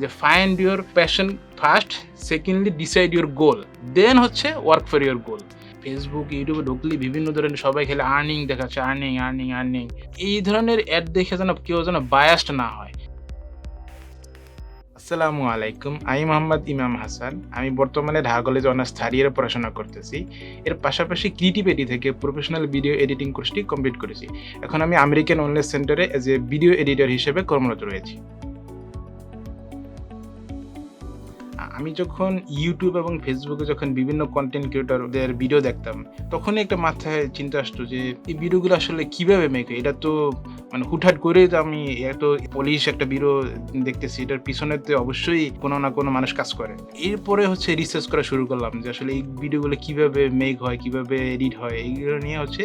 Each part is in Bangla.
যে find your passion first, secondly decide your goal, then হচ্ছে work for your goal. Facebook, ইউটিউবে ঢুকলে বিভিন্ন ধরনের সবাই খেলে আর্নিং দেখাচ্ছে, আর্নিং আর্নিং আর্নিং। এই ধরনের অ্যাড দেখে যেন কেউ যেন বায়াসড না হয়। আসসালামু আলাইকুম, আমি মোহাম্মদ ইমাম হাসান। আমি বর্তমানে ঢাকা কলেজে অনার্স থার্ড ইয়ারে পড়াশোনা করতেছি। এর পাশাপাশি ক্রিয়েটিভিটি থেকে প্রফেশনাল ভিডিও এডিটিং কোর্সটি কমপ্লিট করেছি। এখন আমি আমেরিকান অনলাইন সেন্টারে এজ এ ভিডিও এডিটর হিসেবে কর্মরত রয়েছি। আমি যখন ইউটিউব এবং ফেসবুকে যখন বিভিন্ন কন্টেন্ট ক্রিয়েটরদের ভিডিও দেখতাম, তখনই একটা মাথায় চিন্তা আসতো যে এই ভিডিওগুলো আসলে কিভাবে মেক হয়। এটা তো মানে হুটহাট করে যে আমি এত পলিশ একটা ভিডিও দেখতেছি, এটার পিছনে তো অবশ্যই কোনো না কোনো মানুষ কাজ করে। এরপরে হচ্ছে রিসার্চ করা শুরু করলাম যে আসলে এই ভিডিওগুলো কিভাবে মেক হয়, কিভাবে এডিট হয়, এইগুলো নিয়ে হচ্ছে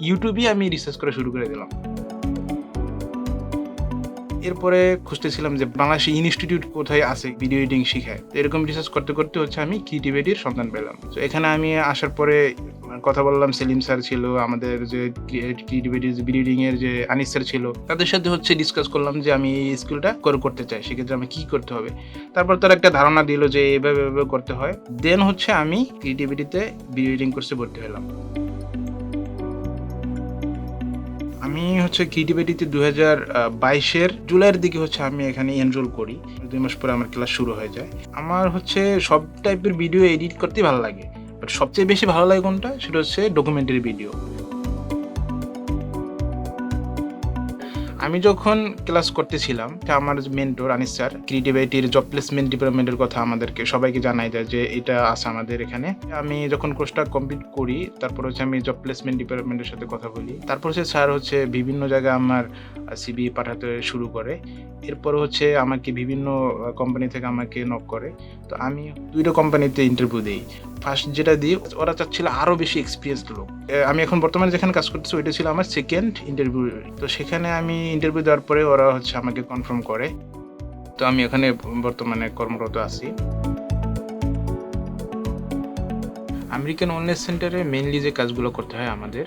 ইউটিউবেই আমি রিসার্চ করা শুরু করে দিলাম। এরপরে খুঁজতেছিলাম যে বাংলাদেশে ইনস্টিটিউট কোথায় আছে ভিডিও এডিটিং শিখায়। তো এরকম রিসার্চ করতে করতে হচ্ছে আমি ক্রিয়েটিভিটির সন্ধান পেলাম। তো এখানে আমি আসার পরে কথা বললাম, সেলিম স্যার ছিল, আমাদের যে ক্রিয়েটিভিটি ভিডিও এডিটিং এর যে আনিস স্যার ছিল, তাদের সাথে হচ্ছে ডিসকাস করলাম যে আমি এই স্কিলটা করতে চাই, সেক্ষেত্রে আমি কি করতে হবে। তারপর তারা একটা ধারণা দিল যে এভাবে এভাবে করতে হয়। দেন হচ্ছে আমি ক্রিয়েটিভিটিতে ভিডিও এডিটিং কোর্সে ভর্তি হলাম। আমি হচ্ছে ক্রিয়েটিভিটিতে 2022-এর জুলাইয়ের দিকে হচ্ছে আমি এখানে এনরোল করি। 2 মাস পরে আমার ক্লাস শুরু হয়ে যায়। আমার হচ্ছে সব টাইপের ভিডিও এডিট করতেই ভালো লাগে, বাট সবচেয়ে বেশি ভালো লাগে কোনটা, সেটা হচ্ছে ডকুমেন্টারি ভিডিও। আমি যখন ক্লাস করতেছিলাম, আমার মেন্টর আনিস স্যার ক্রিয়েটিভিটির জব প্লেসমেন্ট ডিপার্টমেন্টের কথা আমাদেরকে সবাইকে জানাই দেয় যে এটা আছে আমাদের এখানে। আমি যখন কোর্সটা কমপ্লিট করি, তারপর হচ্ছে আমি জব প্লেসমেন্ট ডিপার্টমেন্টের সাথে কথা বলি। তারপর হচ্ছে স্যার হচ্ছে বিভিন্ন জায়গায় আমার সিভি পাঠাতে শুরু করে। এরপর হচ্ছে আমাকে বিভিন্ন কোম্পানি থেকে আমাকে নক করে। তো আমি 2টা কোম্পানিতে ইন্টারভিউ দিই। ফার্স্ট যেটা দিই, ওরা চাচ্ছিল আরও বেশি এক্সপিরিয়েন্সড লোক। আমি এখন বর্তমানে যেখানে কাজ করতেছি, ওইটা ছিল আমার সেকেন্ড ইন্টারভিউ। তো সেখানে আমি ইন্টারভিউ দেওয়ার পরে ওরা হচ্ছে আমাকে কনফার্ম করে। তো আমি এখানে বর্তমানে কর্মরত আছি। আমেরিকান ওয়েলনেস সেন্টারে মেইনলি যে কাজগুলো করতে হয়, আমাদের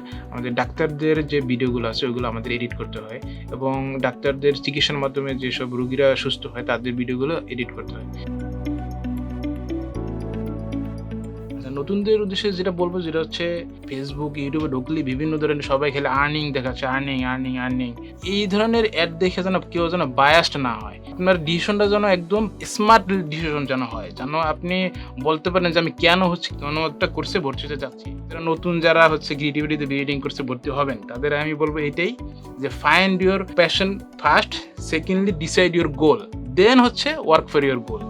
ডাক্তারদের যে ভিডিওগুলো আছে ওইগুলো আমাদের এডিট করতে হয়, এবং ডাক্তারদের চিকিৎসার মাধ্যমে যেসব রোগীরা সুস্থ হয় তাদের ভিডিওগুলো এডিট করতে হয়। নতুনদের উদ্দেশ্যে যেটা বলবো, যেটা হচ্ছে ফেসবুক, ইউটিউবে ঢুকলে বিভিন্ন ধরনের সবাই খেলে আর্নিং দেখাচ্ছে, আর্নিং আর্নিং আর্নিং। এই ধরনের অ্যাড দেখে যেন কেউ যেন বায়াসড না হয়। আপনার ডিসিশনটা যেন একদম স্মার্ট ডিসিশন যেন হয়, যেন আপনি বলতে পারেন যে আমি কেন একটা কোর্সে ভর্তি হতে চাচ্ছি। যারা নতুন যারা হচ্ছে ক্রিয়েটিভিটিতে এডিটিং কোর্সে ভর্তি হবেন, তাদের আমি বলবো এটাই যে find your passion first, secondly decide your goal, then হচ্ছে ওয়ার্ক ফর ইউর গোল।